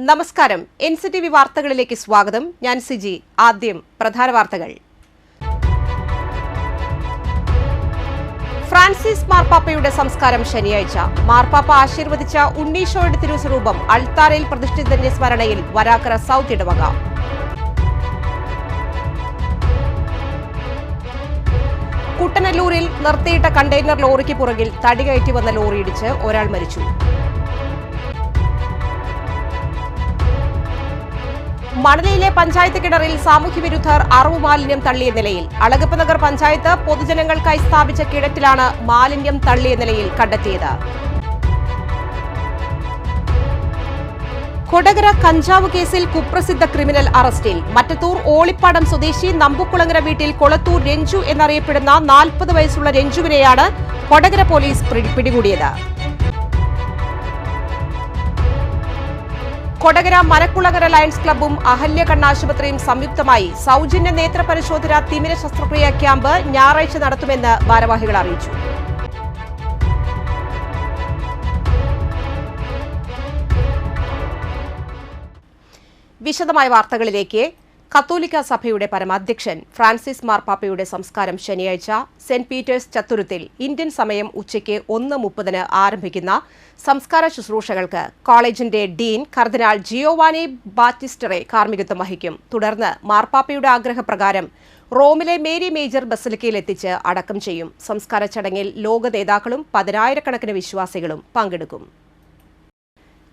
നമസ്കാരം. NCTV വാർത്തകളിലേക്ക് സ്വാഗതം. ഞാൻ സിജി. ആദ്യം പ്രധാന വാർത്തകൾ. ഫ്രാൻസിസ് മാർപ്പാപ്പയുടെ സംസ്കാരം ശനിയാഴ്ച. മാർപ്പാപ്പ ആശീർവദിച്ച ഉണ്ണീശോയുടെ തിരുസ്വരൂപം അൾത്താരയിൽ പ്രതിഷ്ഠിതന്റെ സ്മരണയിൽ വരാക്കര സൗത്ത് ഇടവക. കുട്ടനല്ലൂരിൽ നിർത്തിയിട്ട കണ്ടെയ്നർ ലോറിക്ക് പുറകിൽ തടി കയറ്റി വന്ന ലോറിയിടിച്ച് ഒരാൾ മരിച്ചു. മണലിയിലെ പഞ്ചായത്ത് കിണറിൽ സാമൂഹ്യവിരുദ്ധർ അറവ് മാലിന്യം തള്ളിയ നിലയിൽ. അളഗപ്പ നഗർ പഞ്ചായത്ത് പൊതുജനങ്ങൾക്കായി സ്ഥാപിച്ച കിണറ്റിലാണ് മാലിന്യം തള്ളിയ നിലയിൽ കണ്ടെത്തിയത്. കൊടകര കഞ്ചാവ് കേസിൽ കുപ്രസിദ്ധ ക്രിമിനൽ അറസ്റ്റിൽ. മറ്റത്തൂർ ഓളിപ്പാടം സ്വദേശി നമ്പുക്കുളങ്ങര വീട്ടിൽ കൊളത്തൂർ രഞ്ജു എന്നറിയപ്പെടുന്ന 40 വയസ്സുള്ള രഞ്ജുവിനെയാണ് കൊടകര പോലീസ് പിടികൂടിയത്. കൊടകര മരക്കുളങ്ങര ലയൺസ് ക്ലബ്ബും അഹല്യ കണ്ണാശുപത്രിയും സംയുക്തമായി സൗജന്യ നേത്ര പരിശോധന തിമിര ശസ്ത്രക്രിയാ ക്യാമ്പ് ഞായറാഴ്ച നടത്തുമെന്ന് ഭാരവാഹികൾ അറിയിച്ചു. വിശദമായ വാർത്തകളിലേക്ക്. കത്തോലിക്ക സഭയുടെ പരമാധ്യക്ഷൻ ഫ്രാൻസിസ് മാർപ്പാപ്പയുടെ സംസ്കാരം ശനിയാഴ്ച സെന്റ് പീറ്റേഴ്സ് ചത്തുരത്തിൽ ഇന്ത്യൻ സമയം ഉച്ചയ്ക്ക് 1:30 ആരംഭിക്കുന്ന സംസ്കാര ശുശ്രൂഷകൾക്ക് കോളേജിന്റെ ഡീൻ കർദിനാൾ ജിയോവാനി ബാറ്റിസ്റ്ററെ കാർമ്മികത്വം വഹിക്കും. തുടർന്ന് മാർപ്പാപ്പയുടെ ആഗ്രഹപ്രകാരം റോമിലെ മേരി മേജർ ബസിലിക്കയിൽ എത്തിച്ച് അടക്കം ചെയ്യും. സംസ്കാര ചടങ്ങിൽ ലോക നേതാക്കളും 10,000-കണക്കിന് വിശ്വാസികളും പങ്കെടുക്കും.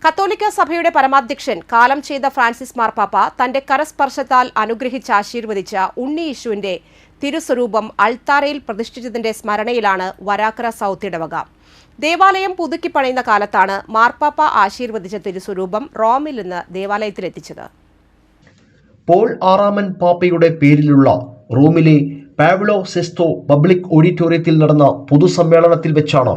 കത്തോലിക്ക സഭയുടെ പരമാധ്യക്ഷൻ കാലം ചെയ്ത ഫ്രാൻസിസ് മാർപ്പാപ്പ തന്റെ കരസ്പർശത്താൽ അനുഗ്രഹിച്ച് ആശീർവദിച്ച ഉണ്ണി യേശുവിന്റെ തിരുസ്വരൂപം അൾത്താരയിൽ പ്രതിഷ്ഠിച്ചതിന്റെ സ്മരണയിലാണ് വരാക്കര സൗത്ത് ഇടവക. ദേവാലയം പുതുക്കി പണിയുന്ന കാലത്താണ് മാർപ്പാപ്പ ആശീർവദിച്ച തിരുസ്വരൂപം റോമിൽ നിന്ന് ദേവാലയത്തിലെത്തിച്ചത്. പോൾ ആറാമൻ പാപ്പയുടെ പേരിലുള്ള റോമിലെ പാവ്ലോ സെസ്റ്റോ പബ്ലിക് ഓഡിറ്റോറിയത്തിൽ നടന്ന പൊതുസമ്മേളനത്തിൽ വെച്ചാണ്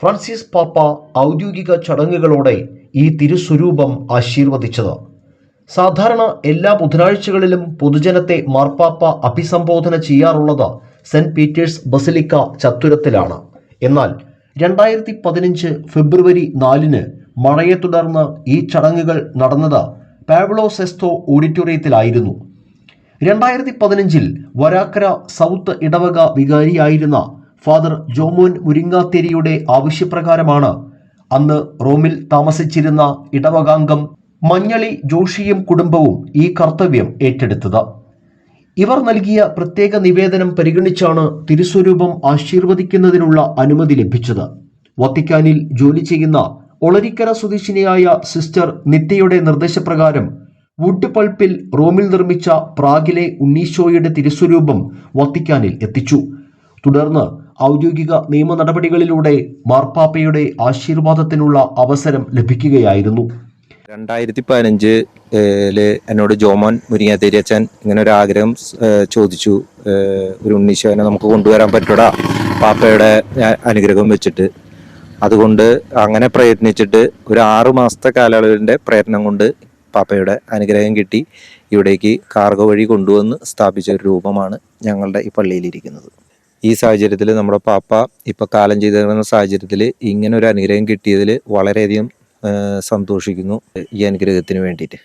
ഫ്രാൻസിസ് പാപ്പ ഔദ്യോഗിക ചടങ്ങുകളോടെ ഈ തിരുസ്വരൂപം ആശീർവദിച്ചത്. സാധാരണ എല്ലാ ബുധനാഴ്ചകളിലും പൊതുജനത്തെ മാർപ്പാപ്പ അഭിസംബോധന ചെയ്യാറുള്ളത് സെന്റ് പീറ്റേഴ്സ് ബസിലിക്ക ചത്തുരത്തിലാണ്. എന്നാൽ 2015 ഫെബ്രുവരി 4 മഴയെ തുടർന്ന് ഈ ചടങ്ങുകൾ നടന്നത് പാവ്ലോ സെസ്റ്റോ ഓഡിറ്റോറിയത്തിലായിരുന്നു. 2015 വരാക്കര സൗത്ത് ഇടവക വികാരിയായിരുന്ന ഫാദർ ജോമോൻ മുരിങ്ങാത്തേരിയുടെ ആവശ്യപ്രകാരമാണ് അന്ന് റോമിൽ താമസിച്ചിരുന്ന ഇടവകാംഗം മഞ്ഞളി ജോഷിയും കുടുംബവും ഈ കർത്തവ്യം ഏറ്റെടുത്തത്. ഇവർ നൽകിയ പ്രത്യേക നിവേദനം പരിഗണിച്ചാണ് തിരുസ്വരൂപം ആശീർവദിക്കുന്നതിനുള്ള അനുമതി ലഭിച്ചത്. വത്തിക്കാനിൽ ജോലി ചെയ്യുന്ന ഒളരിക്കര സ്വദേശിനിയായ സിസ്റ്റർ നിത്യയുടെ നിർദ്ദേശപ്രകാരം വുഡ് പൾപ്പിൽ റോമിൽ നിർമ്മിച്ച പ്രാഗിലെ ഉണ്ണീശോയുടെ തിരുസ്വരൂപം വത്തിക്കാനിൽ എത്തിച്ചു. തുടർന്ന് ഔദ്യോഗിക നിയമ നടപടികളിലൂടെ മാർപ്പാപ്പയുടെ ആശീർവാദത്തിനുള്ള അവസരം ലഭിക്കുകയായിരുന്നു. 2015 എന്നോട് ജോമോൻ മുരിങ്ങാത്തേരി അച്ഛൻ ഇങ്ങനെ ഒരു ആഗ്രഹം ചോദിച്ചു, ഒരു ഉണ്ണീശോനെ നമുക്ക് കൊണ്ടുവരാൻ പറ്റൂടാ പാപ്പയുടെ അനുഗ്രഹം വെച്ചിട്ട്. അതുകൊണ്ട് അങ്ങനെ പ്രയത്നിച്ചിട്ട് ഒരു 6 മാസത്തെ കാലയളവിൻ്റെ പ്രയത്നം കൊണ്ട് പാപ്പയുടെ അനുഗ്രഹം കിട്ടി. ഇവിടേക്ക് കാർഗോ വഴി കൊണ്ടുവന്ന് സ്ഥാപിച്ച ഒരു രൂപമാണ് ഞങ്ങളുടെ ഈ പള്ളിയിലിരിക്കുന്നത്. ഈ സാഹചര്യത്തിൽ നമ്മുടെ പാപ്പ ഇപ്പോൾ കാലം ചെയ്തിരുന്ന സാഹചര്യത്തിൽ ഇങ്ങനെ ഒരു അനുഗ്രഹം കിട്ടിയതിൽ വളരെയധികം സന്തോഷിക്കുന്നു ഈ അനുഗ്രഹത്തിന് വേണ്ടിയിട്ട്.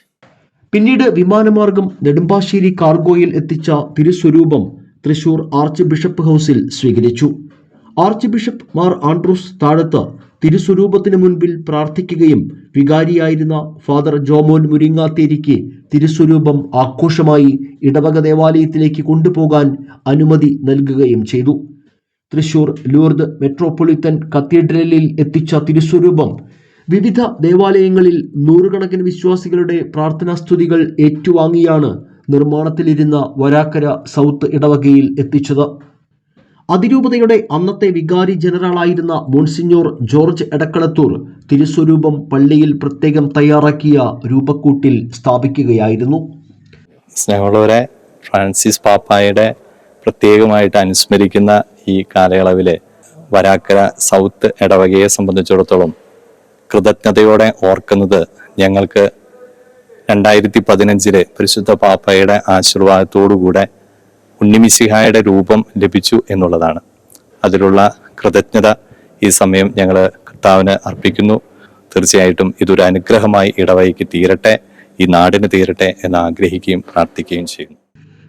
പിന്നീട് വിമാനമാർഗം നെടുമ്പാശ്ശേരി കാർഗോയിൽ എത്തിച്ച തിരുസ്വരൂപം തൃശൂർ ആർച്ച് ബിഷപ്പ് ഹൗസിൽ സ്വീകരിച്ചു. ആർച്ച് ബിഷപ്പ് മാർ ആൻഡ്രൂസ് താഴത്ത് തിരുസ്വരൂപത്തിന് മുൻപിൽ പ്രാർത്ഥിക്കുകയും വികാരിയായിരുന്ന ഫാദർ ജോമോൻ മുരിങ്ങാത്തേരിക്ക് തിരുസ്വരൂപം ആഘോഷമായി ഇടവക ദേവാലയത്തിലേക്ക് കൊണ്ടുപോകാൻ അനുമതി നൽകുകയും ചെയ്തു. തൃശൂർ ലൂർദ് മെട്രോപൊളിറ്റൻ കത്തീഡ്രലിൽ എത്തിച്ച തിരുസ്വരൂപം വിവിധ ദേവാലയങ്ങളിൽ 100-കണക്കിന് വിശ്വാസികളുടെ പ്രാർത്ഥനാസ്തുതികൾ ഏറ്റുവാങ്ങിയാണ് നിർമ്മാണത്തിലിരുന്ന വരാക്കര സൗത്ത് ഇടവകയിൽ എത്തിച്ചത്. അതിരൂപതയുടെ അന്നത്തെ വികാരി ജനറലായിരുന്ന മോൺസിഞ്ഞോർ ജോർജ് എടക്കളത്തൂർ തിരുസ്വരൂപം പള്ളിയിൽ പ്രത്യേകം തയ്യാറാക്കിയ രൂപക്കൂട്ടിൽ സ്ഥാപിക്കുകയായിരുന്നു. സ്നേഹമുള്ളവരെ, ഫ്രാൻസിസ് പാപ്പായുടെ പ്രത്യേകമായിട്ട് അനുസ്മരിക്കുന്ന ഈ കാലയളവില് വരാക്കര സൗത്ത് ഇടവകയെ സംബന്ധിച്ചിടത്തോളം കൃതജ്ഞതയോടെ ഓർക്കുന്നത് ഞങ്ങൾക്ക് 2015 പരിശുദ്ധ പാപ്പായുടെ ആശീർവാദത്തോടുകൂടെ ഉണ്ണിമിശിഹായുടെ രൂപം ലഭിച്ചു എന്നുള്ളതാണ്. അതിലുള്ള കൃതജ്ഞത ഈ സമയം ഞങ്ങൾ കർത്താവിന് അർപ്പിക്കുന്നു. തീർച്ചയായിട്ടും ഇതൊരു അനുഗ്രഹമായി ഇടവഴിക്ക് തീരട്ടെ, ഈ നാടിന് തീരട്ടെ എന്ന് ആഗ്രഹിക്കുകയും പ്രാർത്ഥിക്കുകയും ചെയ്യുന്നു.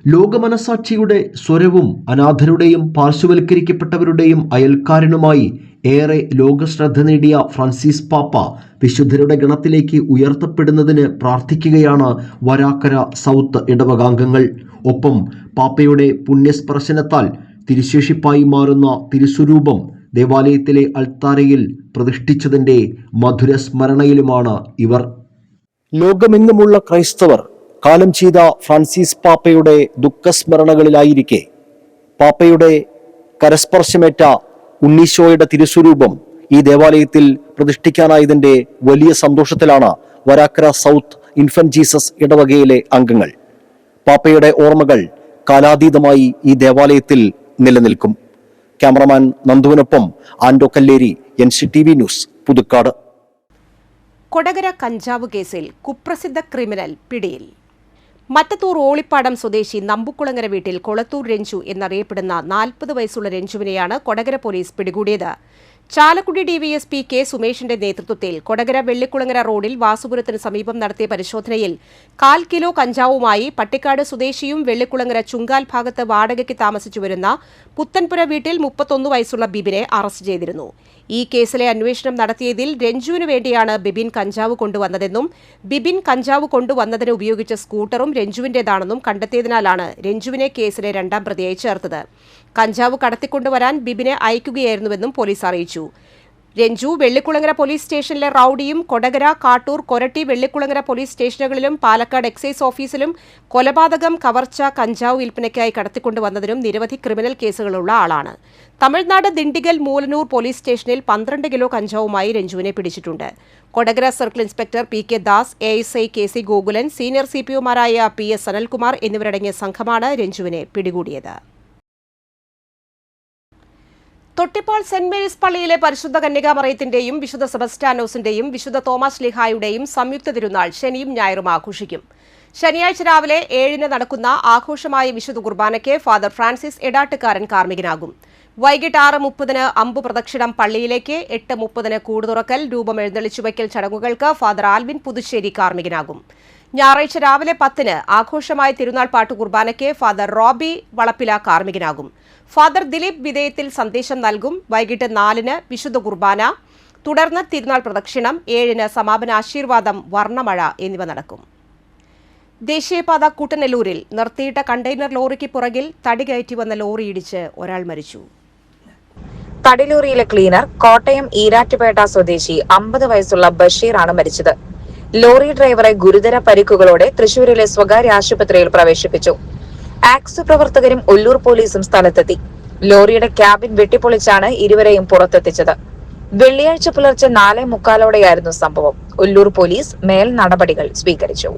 ലോകമനസാക്ഷിയുടെ സ്വരവും അനാഥരുടെയും പാർശ്വവൽക്കരിക്കപ്പെട്ടവരുടെയും അയൽക്കാരനുമായി ഏറെ ലോകശ്രദ്ധ നേടിയ ഫ്രാൻസിസ് പാപ്പ വിശുദ്ധരുടെ ഗണത്തിലേക്ക് ഉയർത്തപ്പെടുന്നതിന് പ്രാർത്ഥിക്കുകയാണ് വരാക്കര സൗത്ത് ഇടവകാംഗങ്ങൾ. ഒപ്പം പാപ്പയുടെ പുണ്യസ്പർശനത്താൽ തിരുശേഷിപ്പായി മാറുന്ന തിരുസ്വരൂപം ദേവാലയത്തിലെ അൾത്താരയിൽ പ്രതിഷ്ഠിച്ചതിൻ്റെ മധുരസ്മരണയിലുമാണ് ഇവർ. ലോകമെങ്ങുമുള്ള ക്രൈസ്തവർ കാലം ചെയ്ത ഫ്രാൻസിസ് പാപ്പയുടെ ദുഃഖസ്മരണകളിലായിരിക്കെ പാപ്പയുടെ കരസ്പർശമേറ്റ ഉണ്ണീശോയുടെ തിരുസ്വരൂപം ഈ ദേവാലയത്തിൽ പ്രതിഷ്ഠിക്കാനായതിൻ്റെ വലിയ സന്തോഷത്തിലാണ് വരാക്കര സൗത്ത് ഇൻഫന്റ് ജീസസ് ഇടവകയിലെ അംഗങ്ങൾ. പാപ്പയുടെ ഓർമ്മകൾ കാലാതീതമായി ഈ ദേവാലയത്തിൽ നിലനിൽക്കും. ക്യാമറമാൻ നന്ദുവിനൊപ്പം ആൻഡോ കല്ലേരി, NCTV ന്യൂസ്, പുതുക്കാട്. കൊടകര കഞ്ചാവ് കേസിൽ കുപ്രസിദ്ധ ക്രിമിനൽ പിടിയിൽ. മറ്റത്തൂർ ഓളിപ്പാടം സ്വദേശി നമ്പുക്കുളങ്ങര വീട്ടിൽ കൊളത്തൂർ രഞ്ജു എന്നറിയപ്പെടുന്ന 40 വയസ്സുള്ള രഞ്ജുവിനെയാണ് കൊടകര പോലീസ് പിടികൂടിയത്. ചാലക്കുടി ഡിവൈഎസ്പി കെ സുമേഷിന്റെ നേതൃത്വത്തിൽ കൊടകര വെള്ളിക്കുളങ്ങര റോഡിൽ വാസുപുരത്തിന് സമീപം നടത്തിയ പരിശോധനയിൽ 1/4 കിലോ കഞ്ചാവുമായി പട്ടിക്കാട് സ്വദേശിയും വെള്ളിക്കുളങ്ങര ചുങ്കാൽ ഭാഗത്ത് വാടകയ്ക്ക് താമസിച്ചു വരുന്ന പുത്തൻപുര വീട്ടിൽ 31 വയസ്സുള്ള ബിബിനെ അറസ്റ്റ് ചെയ്തിരുന്നു. ഈ കേസിലെ അന്വേഷണം നടത്തിയതിൽ രഞ്ജുവിനു വേണ്ടിയാണ് ബിബിൻ കഞ്ചാവ് കൊണ്ടുവന്നതെന്നും ബിബിൻ കഞ്ചാവ് കൊണ്ടുവന്നതിന് ഉപയോഗിച്ച സ്കൂട്ടറും രഞ്ജുവിന്റേതാണെന്നും കണ്ടെത്തിയതിനാലാണ് രഞ്ജുവിനെ കേസിലെ 2ാം പ്രതിയായി ചേർത്തത്. കഞ്ചാവ് കടത്തിക്കൊണ്ടുവരാൻ ബിബിനെ അയക്കുകയായിരുന്നുവെന്നും പോലീസ് അറിയിച്ചു. രഞ്ജു വെള്ളിക്കുളങ്ങര പോലീസ് സ്റ്റേഷനിലെ റൌഡിയും കൊടകര, കാട്ടൂർ, കൊരട്ടി, വെള്ളിക്കുളങ്ങര പോലീസ് സ്റ്റേഷനുകളിലും പാലക്കാട് എക്സൈസ് ഓഫീസിലും കൊലപാതകം, കവർച്ച, കഞ്ചാവ് വിൽപ്പനയ്ക്കായി കടത്തിക്കൊണ്ടുവന്നതിനും നിരവധി ക്രിമിനൽ കേസുകളുള്ള ആളാണ്. തമിഴ്നാട് ദിണ്ടിഗൽ മൂലനൂർ പോലീസ് സ്റ്റേഷനിൽ 12 കിലോ കഞ്ചാവുമായി രഞ്ജുവിനെ പിടിച്ചിട്ടുണ്ട്. Kodakara circle inspector PK Das, ASI KC Gokulan, senior CPOമാരായ PS സനൽകുമാർ എന്നിവരടങ്ങിയ സംഘമാണ് രഞ്ജുവിനെ പിടികൂടിയത്. തൊട്ടിപ്പാൾ സെന്റ് മേരീസ് പള്ളിയിലെ പരിശുദ്ധ കന്യകാമറിയത്തിന്റെയും വിശുദ്ധ സെബസ്ത്യാനോസിന്റെയും വിശുദ്ധ തോമസ് ശ്ലീഹായുടെയും സംയുക്ത തിരുനാൾ ശനിയും ഞായറും ആഘോഷിക്കും. ശനിയാഴ്ച രാവിലെ 7-ന് നടക്കുന്ന ആഘോഷമായ വിശുദ്ധ കുർബാനയ്ക്ക് ഫാദർ ഫ്രാൻസിസ് എടാട്ടുകാരൻ കാർമ്മികനാകും. വൈകിട്ട് 6:30-ന് അമ്പു പ്രദക്ഷിണം പള്ളിയിലേക്ക്, 8:30-ന് കൂട് തുറക്കൽ, രൂപം എഴുന്നള്ളിച്ചുവയ്ക്കൽ ചടങ്ങുകൾക്ക് ഫാദർ ആൽവിൻ പുതുശ്ശേരി കാർമ്മികനാകും. ഞായറാഴ്ച രാവിലെ 10-ന് ആഘോഷമായ തിരുനാൾ പാട്ട് കുർബാനയ്ക്ക് ഫാദർ റോബി വളപ്പില കാർമ്മികനാകും. ഫാദർ ദിലീപ് വിധേയത്തിൽ സന്ദേശം നൽകും. വൈകിട്ട് 4-ന് വിശുദ്ധ കുർബാന, തുടർന്ന് തിരുനാൾ പ്രദക്ഷിണം, 7-ന് സമാപന ആശീർവാദം, വർണ്ണമഴ എന്നിവ നടക്കും. ദേശീയപാത കൂട്ടനെല്ലൂരിൽ നിർത്തിയിട്ട കണ്ടെയ്നർ ലോറിക്ക് പുറകിൽ തടി കയറ്റി വന്ന ലോറി ഇടിച്ച് ഒരാൾ മരിച്ചു. തടിലോറിയിലെ ക്ലീനർ കോട്ടയം ഈരാറ്റുപേട്ട സ്വദേശി 50 വയസ്സുള്ള ബഷീറാണ് മരിച്ചത്. ലോറി ഡ്രൈവറെ ഗുരുതര പരിക്കുകളോടെ തൃശൂരിലെ സ്വകാര്യ ആശുപത്രിയിൽ പ്രവേശിപ്പിച്ചു. ആക്സ് പ്രവർത്തകരും ഒല്ലൂർ പോലീസും സ്ഥലത്തെത്തി. ലോറിയുടെ ക്യാബിൻ വെട്ടിപ്പൊളിച്ചാണ് ഇരുവരെയും പുറത്തെത്തിച്ചത്. വെള്ളിയാഴ്ച പുലർച്ചെ 4:45 സംഭവം. ഒല്ലൂർ പോലീസ് മേൽ നടപടികൾ സ്വീകരിച്ചു.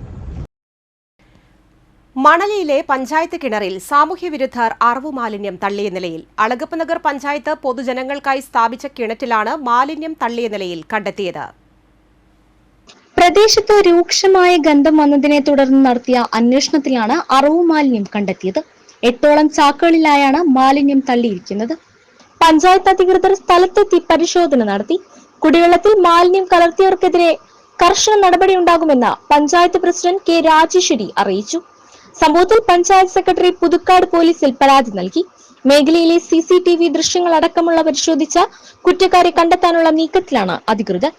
മണലിയിലെ പഞ്ചായത്ത് കിണറിൽ സാമൂഹ്യ വിരുദ്ധർ അറവു മാലിന്യം തള്ളിയ നിലയിൽ. അളഗപ്പ് നഗർ പഞ്ചായത്ത് പൊതുജനങ്ങൾക്കായി സ്ഥാപിച്ച കിണറ്റിലാണ് മാലിന്യം തള്ളിയ നിലയിൽ കണ്ടെത്തിയത്. പ്രദേശത്ത് രൂക്ഷമായ ഗന്ധം വന്നതിനെ തുടർന്ന് നടത്തിയ അന്വേഷണത്തിലാണ് അറവു മാലിന്യം കണ്ടെത്തിയത്. 8ഓളം ചാക്കുകളിലായാണ് മാലിന്യം തള്ളിയിരിക്കുന്നത്. പഞ്ചായത്ത് അധികൃതർ സ്ഥലത്തെത്തി പരിശോധന നടത്തി. കുടിവെള്ളത്തിൽ മാലിന്യം കലർത്തിയവർക്കെതിരെ കർശന നടപടിയുണ്ടാകുമെന്ന് പഞ്ചായത്ത് പ്രസിഡന്റ് K രാജേശ്വരി അറിയിച്ചു. സംഭവത്തിൽ പഞ്ചായത്ത് സെക്രട്ടറി പുതുക്കാട് പോലീസിൽ പരാതി നൽകി. മേഖലയിലെ CCTV ദൃശ്യങ്ങൾ അടക്കമുള്ള പരിശോധിച്ച കുറ്റക്കാരെ കണ്ടെത്താനുള്ള നീക്കത്തിലാണ് അധികൃതർ.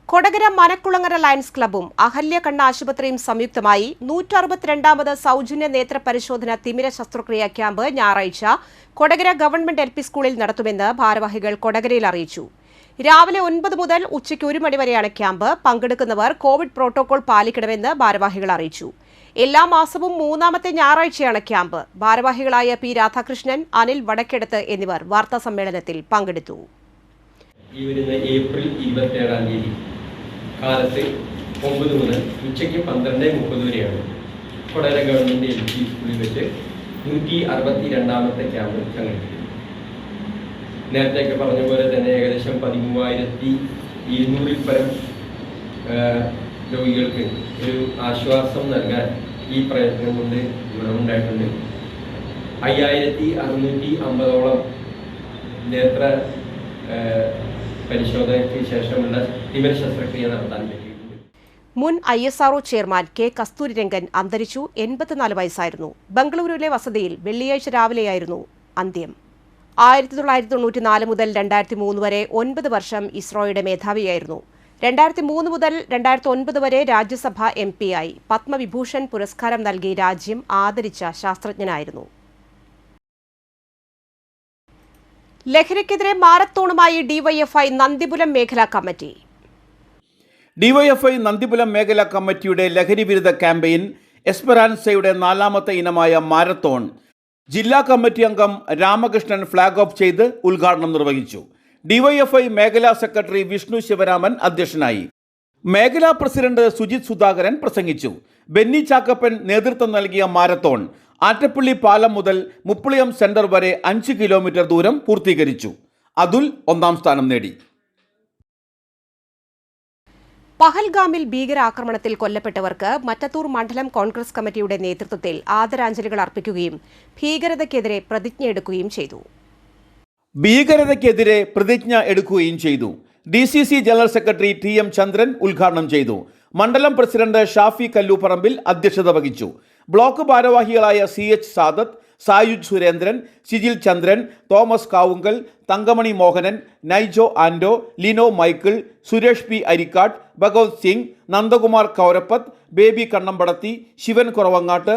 കൊടകര മനക്കുളങ്ങര ലയൺസ് ക്ലബ്ബും അഹല്യ കണ്ണ ആശുപത്രിയും സംയുക്തമായി 162ാമത് സൗജന്യ നേത്ര പരിശോധന തിമിര ശസ്ത്രക്രിയാ ക്യാമ്പ് ഞായറാഴ്ച കൊടകര ഗവൺമെന്റ് LP സ്കൂളിൽ നടത്തുമെന്ന് ഭാരവാഹികൾ കൊടകരയിൽ അറിയിച്ചു. രാവിലെ 9 മുതൽ ഉച്ചയ്ക്ക് 1 മണി വരെയാണ് ക്യാമ്പ്. പങ്കെടുക്കുന്നവർ കോവിഡ് പ്രോട്ടോകോൾ പാലിക്കണമെന്ന് ഭാരവാഹികൾ അറിയിച്ചു. എല്ലാ മാസവും 3ാമത്തെ ഞായറാഴ്ചയാണ് ക്യാമ്പ്. ഭാരവാഹികളായ P രാധാകൃഷ്ണൻ, അനിൽ വടക്കെടുത്ത് എന്നിവർ വാർത്താസമ്മേളനത്തിൽ പങ്കെടുത്തു. ഏപ്രിൽ 27-ാം തീയതി കാലത്ത് 9 മുതൽ ഉച്ചയ്ക്ക് 12:30 വരെയാണ് കൊടകര ഗവൺമെന്റ് LP സ്കൂളിൽ വെച്ച് 162ാമത്തെ ക്യാമ്പ് സംഘടിപ്പിക്കുന്നത്. നേരത്തെയൊക്കെ പറഞ്ഞ പോലെ തന്നെ ഏകദേശം 13,200-ൽ പരം രോഗികൾക്ക് ഒരു ആശ്വാസം നൽകാൻ ഈ പ്രയത്നം കൊണ്ട് ഗുണമുണ്ടായിട്ടുണ്ട്. 5,650-ഓളം നേത്ര പരിശോധനയ്ക്ക് ശേഷമുള്ള തിമിര ശസ്ത്രക്രിയ നടത്താൻ പറ്റിയിട്ടുണ്ട്. മുൻ ISRO ചെയർമാൻ കെ കസ്തൂരിരംഗൻ അന്തരിച്ചു. 84 വയസ്സായിരുന്നു. ബംഗളൂരുവിലെ വസതിയിൽ വെള്ളിയാഴ്ച രാവിലെയായിരുന്നു അന്ത്യം. 1994 മുതൽ 2003 വരെ 9 വർഷം ഇസ്രോയുടെ മേധാവിയായിരുന്നു. 2003 മുതൽ 2009 വരെ രാജ്യസഭ MP ആയി. പത്മവിഭൂഷൺ പുരസ്കാരം നൽകി രാജ്യം ആദരിച്ച ശാസ്ത്രജ്ഞനായിരുന്നു. ലഹരിക്കെതിരെ മാരത്തോണുമായി ഡിവൈഎഫ്ഐ നന്ദിപുരം മേഖലാ കമ്മിറ്റി. ഡിവൈഎഫ്ഐ നന്ദിപുരം മേഖലാ കമ്മിറ്റിയുടെ ലഹരി വിരുദ്ധ ക്യാമ്പയിൻ എസ്പെറാൻസയുടെ 4ാമത്തെ ഇനമായ മാരത്തോൺ ജില്ലാ കമ്മിറ്റി അംഗം രാമകൃഷ്ണൻ ഫ്ളാഗ് ഓഫ് ചെയ്ത് ഉദ്ഘാടനം നിർവഹിച്ചു. ഡിവൈഎഫ്ഐ മേഖലാ സെക്രട്ടറി വിഷ്ണു ശിവരാമൻ അധ്യക്ഷനായി. മേഖലാ പ്രസിഡന്റ് സുജിത് സുധാകരൻ പ്രസംഗിച്ചു. ബെന്നി ചാക്കപ്പൻ നേതൃത്വം നൽകിയ മാരത്തോൺ ആറ്റപ്പള്ളി പാലം മുതൽ മുപ്പളിയം സെന്റർ വരെ 5 കിലോമീറ്റർ ദൂരം പൂർത്തീകരിച്ചു. അതുൽ 1ാം സ്ഥാനം നേടി. പഹൽഗാമിൽ ഭീകരാക്രമണത്തിൽ കൊല്ലപ്പെട്ടവർക്ക് മറ്റത്തൂർ മണ്ഡലം കോൺഗ്രസ് കമ്മിറ്റിയുടെ നേതൃത്വത്തിൽ ആദരാഞ്ജലികൾ അർപ്പിക്കുകയും ഭീകരതയ്ക്കെതിരെ പ്രതിജ്ഞ എടുക്കുകയും ചെയ്തു. DCC ജനറൽ സെക്രട്ടറി TM ചന്ദ്രൻ ഉദ്ഘാടനം ചെയ്തു. മണ്ഡലം പ്രസിഡന്റ് ഷാഫി കല്ലൂപ്പറമ്പിൽ അധ്യക്ഷത വഹിച്ചു. ബ്ലോക്ക് ഭാരവാഹികളായ CH Sadath, Sayuj Surendran, Sijil Chandran, Thomas Kavungal, Thankamani Mohanan, Naijo Ando, Lino Michael, Suresh P Arikkad, Bhagavath Singh, Nandakumar Kaurappath, Baby Kannampadathi, Shivan Kuravangatt,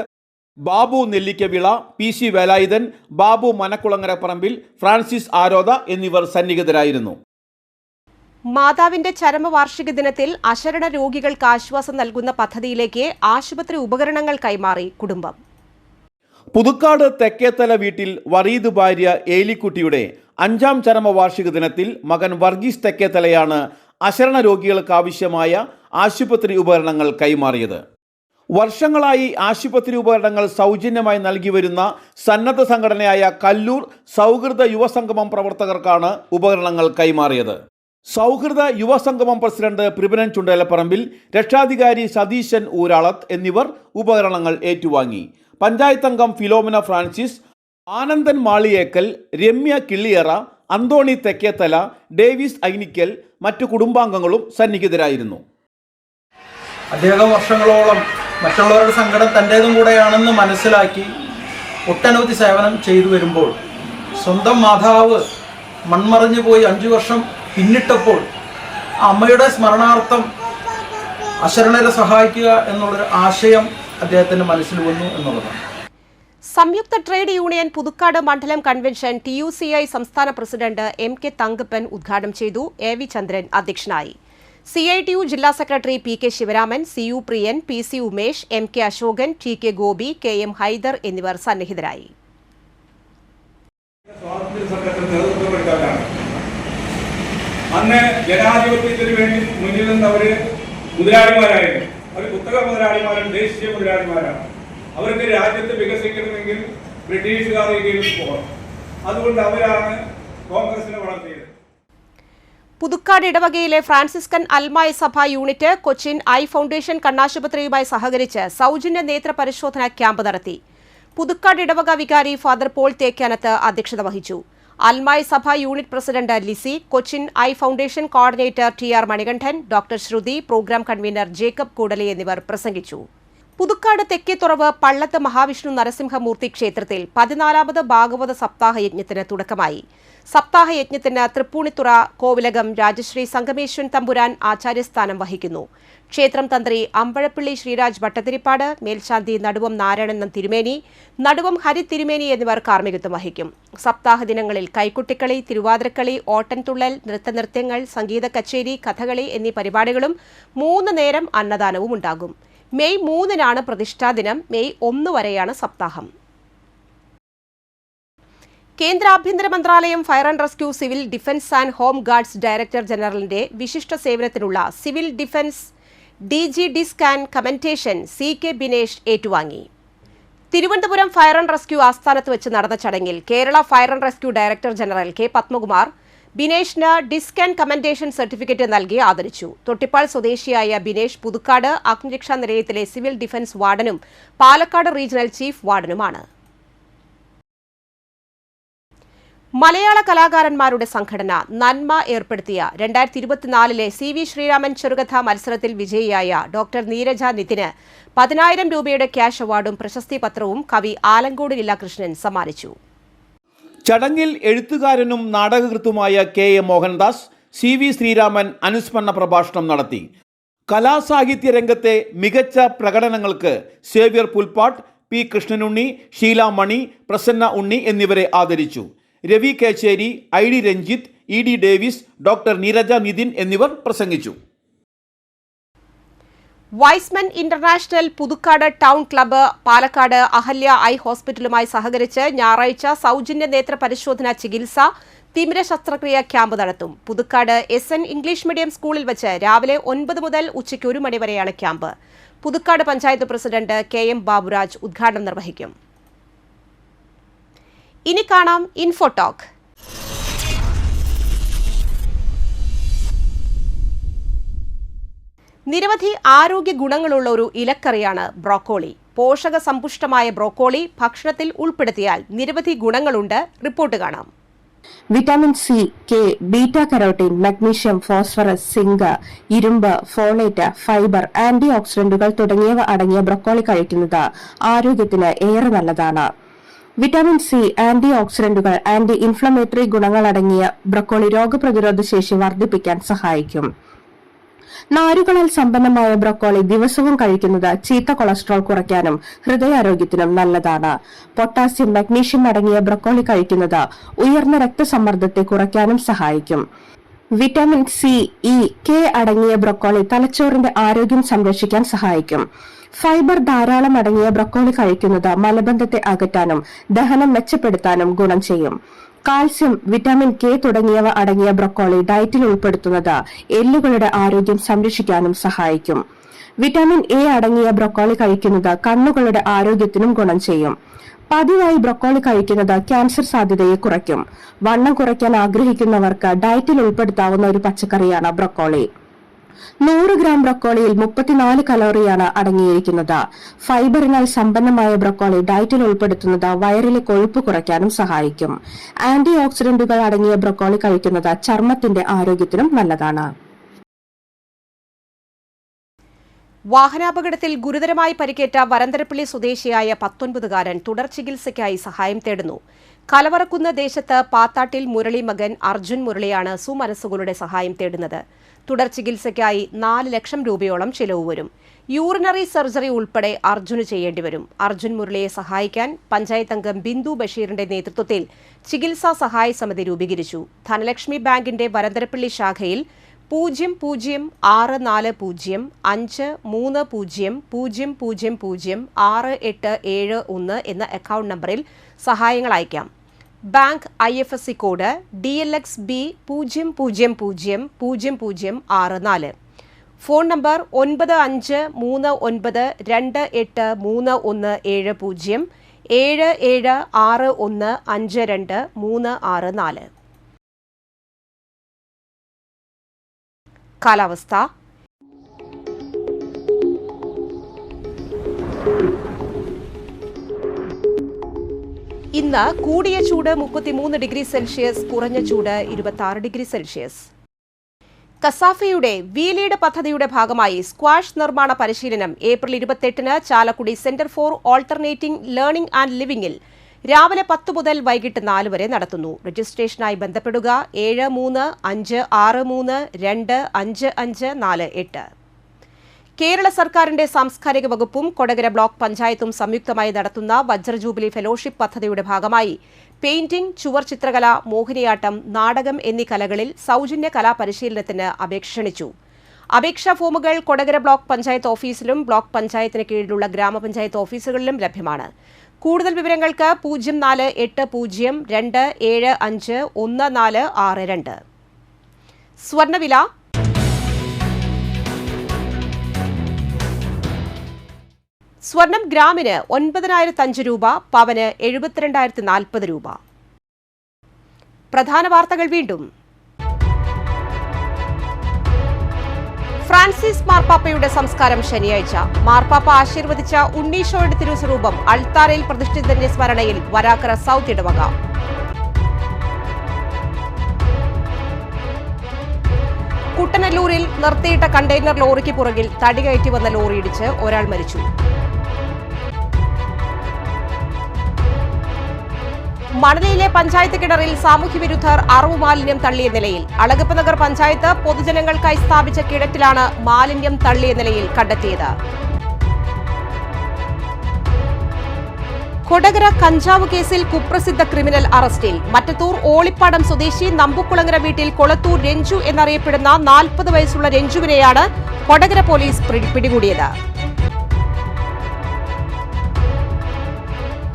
Babu Nellikkavila, PC Velayudhan, Babu Manakkulangara Parambil, Francis Aroda എന്നിവർ സന്നിഹിതരായിരുന്നു. മാതാവിന്റെ ചരമവാർഷിക ദിനത്തിൽ അശരണ രോഗികൾക്ക് ആശ്വാസം നൽകുന്ന പദ്ധതിയിലേക്ക് ആശുപത്രി ഉപകരണങ്ങൾ കൈമാറി കുടുംബം. പുതുക്കാട് തെക്കേത്തല വീട്ടിൽ വറീദ് ഭാര്യ ഏലിക്കുട്ടിയുടെ 5ാം ചരമവാർഷിക ദിനത്തിൽ മകൻ വർഗീസ് തെക്കേത്തലയാണ് അശരണ രോഗികൾക്ക് ആവശ്യമായ ആശുപത്രി ഉപകരണങ്ങൾ കൈമാറിയത്. വർഷങ്ങളായി ആശുപത്രി ഉപകരണങ്ങൾ സൗജന്യമായി നൽകി വരുന്ന സന്നദ്ധ സംഘടനയായ കല്ലൂർ സൗഹൃദ യുവസംഗമം പ്രവർത്തകർക്കാണ് ഉപകരണങ്ങൾ കൈമാറിയത്. സൗഹൃദ യുവസംഗമം പ്രസിഡന്റ് പ്രിബനൻ ചുണ്ടേലപ്പറമ്പിൽ, രക്ഷാധികാരി സതീശൻ ഊരാളത്ത് എന്നിവർ ഉപകരണങ്ങൾ ഏറ്റുവാങ്ങി. പഞ്ചായത്ത് അംഗം ഫിലോമിന ഫ്രാൻസിസ്, ആനന്ദൻ മാളിയേക്കൽ, രമ്യ കിള്ളിയറ, അന്തോണി തെക്കേത്തല, ഡേവിസ് ഐനിക്കൽ, മറ്റു കുടുംബാംഗങ്ങളും സന്നിഹിതരായിരുന്നു. അദ്ദേഹം വർഷങ്ങളോളം മറ്റുള്ളവരുടെ സങ്കടം തൻ്റേതും കൂടെയാണെന്ന് മനസ്സിലാക്കി ഒട്ടനവധി സേവനം ചെയ്തു വരുമ്പോൾ സ്വന്തം മാതാവ് മൺമറഞ്ഞു പോയി 5 വർഷം പിന്നിട്ടപ്പോൾ അമ്മയുടെ സ്മരണാർത്ഥം അശരണരെ സഹായിക്കുക എന്നുള്ളൊരു ആശയം അദ്ദേഹത്തിൻ്റെ മനസ്സിൽ വന്നു എന്നുള്ളതാണ്. സംയുക്ത ട്രേഡ് യൂണിയൻ പുതുക്കാട് മണ്ഡലം കൺവെൻഷൻ TUCI സംസ്ഥാന പ്രസിഡന്റ് MK തങ്കപ്പൻ ഉദ്ഘാടനം ചെയ്തു. AV ചന്ദ്രൻ അധ്യക്ഷനായി. CITU ജില്ലാ secretary PK Sivaraman, CU Priyan, PC Umesh, MK Ashokan, TK Gopi, KM Haidar എന്നിവർ സന്നിഹിതരായി. അന്ന് ജനാധിപത്യത്തിന് വേണ്ടി മുന്നിൽ നിന്നവര് മുതലാളിമാരായിരുന്നു. അവർ കുത്തക മുതലാളിമാരും ദേശീയ മുതലാളിമാരാണ്. അവർക്ക് രാജ്യത്ത് വികസിക്കണമെങ്കിൽ ബ്രിട്ടീഷുകാരുടെ കീഴിൽ പോകണം. അതുകൊണ്ട് അവരാണ് കോൺഗ്രസിനെ വളർത്തിയത്. പുതുക്കാട് ഇടവകയിലെ ഫ്രാൻസിസ്കൻ അൽമായ സഭ യൂണിറ്റ് കൊച്ചിൻ ഐ ഫൗണ്ടേഷൻ കണ്ണാശുപത്രിയുമായി സഹകരിച്ച് സൗജന്യ നേത്ര പരിശോധന ക്യാമ്പ് നടത്തി. പുതുക്കാട് ഇടവക വികാരി ഫാദർ പോൾ തേക്കാനത്ത് അധ്യക്ഷത വഹിച്ചു. അൽമായ സഭ unit president Lizy, Cochin eye foundation coordinator TR Manikandan, doctor Shruthi, programme convener Jacob Koodali എന്നിവർ പ്രസംഗിച്ചു. പുതുക്കാട് തെക്കേത്തുറവ് പള്ളത്ത് മഹാവിഷ്ണു നരസിംഹമൂർത്തി ക്ഷേത്രത്തിൽ 14ാമത് ഭാഗവത സപ്താഹയജ്ഞത്തിന് തുടക്കമായി. സപ്താഹയജ്ഞത്തിന് തൃപ്പൂണിത്തുറ കോവിലകം രാജശ്രീ സംഗമേശ്വൻ തമ്പുരാൻ ആചാര്യസ്ഥാനം വഹിക്കുന്നു. ക്ഷേത്രം തന്ത്രി അമ്പഴപ്പള്ളി ശ്രീരാജ് ഭട്ടതിരിപ്പാട്, മേൽശാന്തി നടുവം നാരായണൻ തിരുമേനി, നടുവം ഹരി തിരുമേനി എന്നിവർ കാർമ്മികത്വം വഹിക്കും. സപ്താഹ ദിനങ്ങളിൽ കൈക്കുട്ടിക്കളി, തിരുവാതിരക്കളി, ഓട്ടൻതുള്ളൽ, നൃത്തനൃത്യങ്ങൾ, സംഗീത കച്ചേരി, കഥകളി എന്നീ പരിപാടികളും 3 നേരം അന്നദാനവും ഉണ്ടാകും. മെയ് 3-നാണ് പ്രതിഷ്ഠാദിനം. മെയ് 1 വരെയാണ് സപ്താഹം. കേന്ദ്ര ആഭ്യന്തര മന്ത്രാലയം fire and rescue, civil defence and home guards director ജനറലിന്റെ വിശിഷ്ട സേവനത്തിനുള്ള civil defence DG disc and commendation CK Binesh ഏറ്റുവാങ്ങി. തിരുവനന്തപുരം ഫയർ ആൻഡ് റെസ്ക്യൂ ആസ്ഥാനത്ത് വെച്ച് നടന്ന ചടങ്ങിൽ Kerala fire and rescue director general K Padmakumar ബിനേഷിന് ഡിസ്ക് ആൻഡ് കമന്റേഷൻ സർട്ടിഫിക്കറ്റ് നൽകി ആദരിച്ചു. തൊട്ടിപ്പാൾ സ്വദേശിയായ ബിനേഷ് പുതുക്കാട് അഗ്നിരക്ഷാ നിലയത്തിലെ സിവിൽ ഡിഫൻസ് വാർഡനും പാലക്കാട് റീജിയണൽ ചീഫ് വാർഡനുമാണ്. മലയാള കലാകാരന്മാരുടെ സംഘടന നന്മ ഏർപ്പെടുത്തിയ 2024 CV ശ്രീരാമൻ ചെറുകഥാ മത്സരത്തിൽ വിജയിയായ ഡോക്ടർ നീരജ നിതിന് 10,000 രൂപയുടെ ക്യാഷ് അവാർഡും പ്രശസ്തി പത്രവും കവി ആലങ്കോട് ലീലാകൃഷ്ണൻ സമ്മാനിച്ചു. ചടങ്ങിൽ എഴുത്തുകാരനും നാടകകൃത്തുമായ KM മോഹൻദാസ് CV ശ്രീരാമൻ അനുസ്മരണ പ്രഭാഷണം നടത്തി. കലാസാഹിത്യ രംഗത്തെ മികച്ച പ്രകടനങ്ങൾക്ക് സേവ്യർ പുൽപ്പാട്ട്, P. കൃഷ്ണനുണ്ണി, ഷീല മണി, പ്രസന്ന ഉണ്ണി എന്നിവരെ ആദരിച്ചു. Ravi Kecheri, ID Ranjith, ED Davis, doctor Neeraja Nithin എന്നിവർ പ്രസംഗിച്ചു. Y's Men international Puthukkad town club Palakkad Ahalya eye ഹോസ്പിറ്റലുമായി സഹകരിച്ച് ഞായറാഴ്ച സൗജന്യ നേത്ര പരിശോധന ചികിത്സ തിമിര ശസ്ത്രക്രിയ ക്യാമ്പ് നടത്തും. പുതുക്കാട് SN ഇംഗ്ലീഷ് മീഡിയം സ്കൂളിൽ വെച്ച് രാവിലെ 9 മുതൽ ഉച്ചയ്ക്ക് 1 മണി വരെയാണ് camp. Puthukkad panchayat president KM Baburaj ഉദ്ഘാടനം നിർവഹിക്കും. ഇനി കാണാം ഇൻഫോടോക്ക്. നിരവധി ആരോഗ്യ ഗുണങ്ങളുള്ള ഒരു ഇലക്കറിയാണ് ബ്രോക്കോളി. പോഷക സമ്പുഷ്ടമായ ബ്രോക്കോളി ഭക്ഷണത്തിൽ ഉൾപ്പെടുത്തിയാൽ നിരവധി ഗുണങ്ങളുണ്ട്. റിപ്പോർട്ട് കാണാം. Vitamin C, K, beta carotene, magnesium, phosphorus, zinc, ഇരുമ്പ്, ഫോളേറ്റ്, ഫൈബർ, ആന്റി ഓക്സിഡന്റുകൾ തുടങ്ങിയവ അടങ്ങിയ ബ്രോക്കോളി കഴിക്കുന്നത് ആരോഗ്യത്തിന് ഏറെ നല്ലതാണ്. വിറ്റാമിൻ സി, ആന്റി ഓക്സിഡന്റുകൾ, ആന്റി ഇൻഫ്ലമേറ്ററി ഗുണങ്ങൾ അടങ്ങിയ ബ്രോക്കോളി രോഗപ്രതിരോധ ശേഷി വർദ്ധിപ്പിക്കാൻ സഹായിക്കും. നാരുകളാൽ സമ്പന്നമായ ബ്രോക്കോളി ദിവസവും കഴിക്കുന്നത് ചീത്ത കൊളസ്ട്രോൾ കുറയ്ക്കാനും ഹൃദയാരോഗ്യത്തിനും നല്ലതാണ്. പൊട്ടാസ്യം, മഗ്നീഷ്യം അടങ്ങിയ ബ്രോക്കോളി കഴിക്കുന്നത് ഉയർന്ന രക്തസമ്മർദ്ദത്തെ കുറയ്ക്കാനും സഹായിക്കും. വിറ്റാമിൻ സി, ഇ, കെ അടങ്ങിയ ബ്രോക്കോളി തലച്ചോറിന്റെ ആരോഗ്യം സംരക്ഷിക്കാൻ സഹായിക്കും. ഫൈബർ ധാരാളം അടങ്ങിയ ബ്രോക്കോളി കഴിക്കുന്നത് മലബന്ധത്തെ അകറ്റാനും ദഹനം മെച്ചപ്പെടുത്താനും ഗുണം ചെയ്യും. കാൽസ്യം, വിറ്റാമിൻ കെ തുടങ്ങിയവ അടങ്ങിയ ബ്രോക്കോളി ഡയറ്റിൽ ഉൾപ്പെടുത്തുന്നത് എല്ലുകളുടെ ആരോഗ്യം സംരക്ഷിക്കാനും സഹായിക്കും. വിറ്റാമിൻ എ അടങ്ങിയ ബ്രോക്കോളി കഴിക്കുന്നത് കണ്ണുകളുടെ ആരോഗ്യത്തിനും ഗുണം ചെയ്യും. പതിവായി ബ്രോക്കോളി കഴിക്കുന്നത് ക്യാൻസർ സാധ്യതയെ കുറയ്ക്കും. വണ്ണം കുറയ്ക്കാൻ ആഗ്രഹിക്കുന്നവർക്ക് ഡയറ്റിൽ ഉൾപ്പെടുത്താവുന്ന ഒരു പച്ചക്കറിയാണ് ബ്രോക്കോളി. 100 ഗ്രാം ബ്രോക്കോളിയിൽ 34 കലോറിയാണ് അടങ്ങിയിരിക്കുന്നത്. ഫൈബറിനാൽ സമ്പന്നമായ ബ്രോക്കോളി ഡയറ്റിൽ ഉൾപ്പെടുത്തുന്നത് വയറിലെ കൊഴുപ്പ് കുറയ്ക്കാനും സഹായിക്കും. ആന്റി ഓക്സിഡന്റുകൾ അടങ്ങിയ ബ്രോക്കോളി കഴിക്കുന്നത് ചർമ്മത്തിന്റെ ആരോഗ്യത്തിനും നല്ലതാണ്. വാഹനാപകടത്തിൽ ഗുരുതരമായി പരിക്കേറ്റ വരന്തരപ്പള്ളി സ്വദേശിയായ 19-കാരൻ തുടർ ചികിത്സയ്ക്കായി സഹായം തേടുന്നു. കലവറക്കുന്ന് ദേശത്ത് പാത്താട്ടിൽ മുരളി മകൻ അർജുൻ മുരളിയാണ് സുമനസ്സുകളുടെ സഹായം തേടുന്നത്. തുടർ ചികിത്സയ്ക്കായി 4 ലക്ഷം രൂപയോളം ചിലവ് വരും. യൂറിനറി സർജറി ഉൾപ്പെടെ അർജുന് ചെയ്യേണ്ടിവരും. അർജുൻ മുരളിയെ സഹായിക്കാൻ പഞ്ചായത്ത് അംഗം ബിന്ദു ബഷീറിന്റെ നേതൃത്വത്തിൽ ചികിത്സാ സഹായ സമിതി രൂപീകരിച്ചു. ധനലക്ഷ്മി ബാങ്കിന്റെ വരന്തരപ്പള്ളി ശാഖയിൽ 00405300006871 എന്ന അക്കൗണ്ട് നമ്പറിൽ സഹായങ്ങൾ അയക്കാം. Bank IFSC code DLXB 00000064. Phone number 9539283170 77615234. കാലാവസ്ഥ. ഇന്ന് കൂടിയ ചൂട് 33 ഡിഗ്രി സെൽഷ്യസ്, കുറഞ്ഞ ചൂട് 26 ഡിഗ്രി സെൽഷ്യസ്. കസാഫയുടെ വീലീഡ് പദ്ധതിയുടെ ഭാഗമായി സ്ക്വാഷ് നിർമ്മാണ പരിശീലനം ഏപ്രിൽ 28-ന് Chalakudy centre for alternating learning and ലിവിംഗിൽ രാവിലെ 10 മുതൽ വൈകിട്ട് 4 വരെ നടത്തുന്നു. രജിസ്ട്രേഷനായി ബന്ധപ്പെടുക 7356325548. കേരള സർക്കാരിന്റെ സാംസ്കാരിക വകുപ്പും കൊടകര ബ്ലോക്ക് പഞ്ചായത്തും സംയുക്തമായി നടത്തുന്ന വജ്രജൂബിലി ഫെലോഷിപ്പ് പദ്ധതിയുടെ ഭാഗമായി പെയിന്റിംഗ്, ചുവർ ചിത്രകല, മോഹിനിയാട്ടം, നാടകം എന്നീ കലകളിൽ സൗജന്യ കലാപരിശീലനത്തിന് അപേക്ഷ ക്ഷണിച്ചു. അപേക്ഷാ ഫോമുകൾ കൊടകര ബ്ലോക്ക് പഞ്ചായത്ത് ഓഫീസിലും ബ്ലോക്ക് പഞ്ചായത്തിന് കീഴിലുള്ള ഗ്രാമപഞ്ചായത്ത് ഓഫീസുകളിലും ലഭ്യമാണ്. കൂടുതൽ വിവരങ്ങൾക്ക് 0480251462. സ്വർണ്ണവില. സ്വർണം ഗ്രാമിന് 9,005 രൂപ, പവന് 72,040 രൂപ. പ്രധാന വാർത്തകൾ വീണ്ടും. ഫ്രാൻസിസ് മാർപ്പാപ്പയുടെ സംസ്കാരം ശനിയാഴ്ച. മാർപ്പാപ്പ ആശീർവദിച്ച ഉണ്ണീശോയുടെ തിരുസ്വരൂപം അൾത്താരയിൽ പ്രതിഷ്ഠിതന്റെ സ്മരണയിൽ വരാക്കര സൗത്ത് ഇടവക. കുട്ടനെല്ലൂരിൽ നിർത്തിയിട്ട കണ്ടെയ്നർ ലോറിക്ക് പുറകിൽ തടി കയറ്റി വന്ന ലോറി ഇടിച്ച് ഒരാൾ മരിച്ചു. മണലിയിലെ പഞ്ചായത്ത് കിണറിൽ സാമൂഹ്യവിരുദ്ധർ അറവു മാലിന്യം തള്ളിയ നിലയിൽ. അളഗപ്പ നഗർ പഞ്ചായത്ത് പൊതുജനങ്ങൾക്കായി സ്ഥാപിച്ച കിണറ്റിലാണ് മാലിന്യം തള്ളിയ നിലയിൽ കണ്ടെത്തിയത്. കൊടകര കഞ്ചാവ് കേസിൽ കുപ്രസിദ്ധ ക്രിമിനൽ അറസ്റ്റിൽ. മറ്റത്തൂർ ഓളിപ്പാടം സ്വദേശി നമ്പുക്കുളങ്ങര വീട്ടിൽ കൊളത്തൂർ രഞ്ജു എന്നറിയപ്പെടുന്ന 40 വയസ്സുള്ള രഞ്ജുവിനെയാണ് കൊടകര പോലീസ് പിടികൂടിയത്.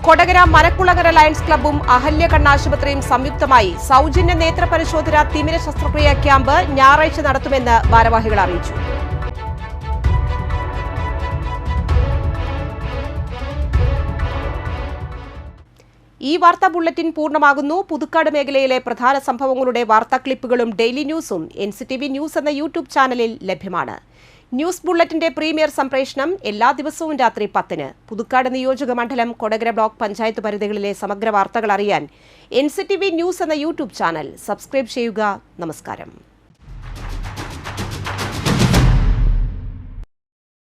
കൊടകര മരക്കുളങ്ങര ലയൺസ് ക്ലബ്ബും അഹല്യ കണ്ണാശുപത്രിയും സംയുക്തമായി സൗജന്യ നേത്ര പരിശോധന തിമിര ശസ്ത്രക്രിയാ ക്യാമ്പ് ഞായറാഴ്ച നടത്തുമെന്ന് ഭാരവാഹികൾ അറിയിച്ചു. ഈ വാർത്താ ബുള്ളറ്റിൻ പൂർണ്ണമാകുന്നു. പുതുക്കാട് മേഖലയിലെ പ്രധാന സംഭവങ്ങളുടെ വാർത്താ ക്ലിപ്പുകളും ഡെയിലി ന്യൂസും NCTV ന്യൂസ് എന്ന യൂട്യൂബ് ചാനലിൽ ലഭ്യമാണ്. ന്യൂസ് ബുള്ളറ്റിന്റെ പ്രീമിയർ സംപ്രേഷണം എല്ലാ ദിവസവും രാത്രി 10-ന്. പുതുക്കാട് നിയോജക മണ്ഡലം, കൊടകര ബ്ലോക്ക് പഞ്ചായത്ത് പരിധികളിലെ സമഗ്ര വാർത്തകൾ അറിയാൻ NCTV ന്യൂസ് എന്ന യൂട്യൂബ് ചാനൽ സബ്സ്ക്രൈബ് ചെയ്യുക. നമസ്കാരം.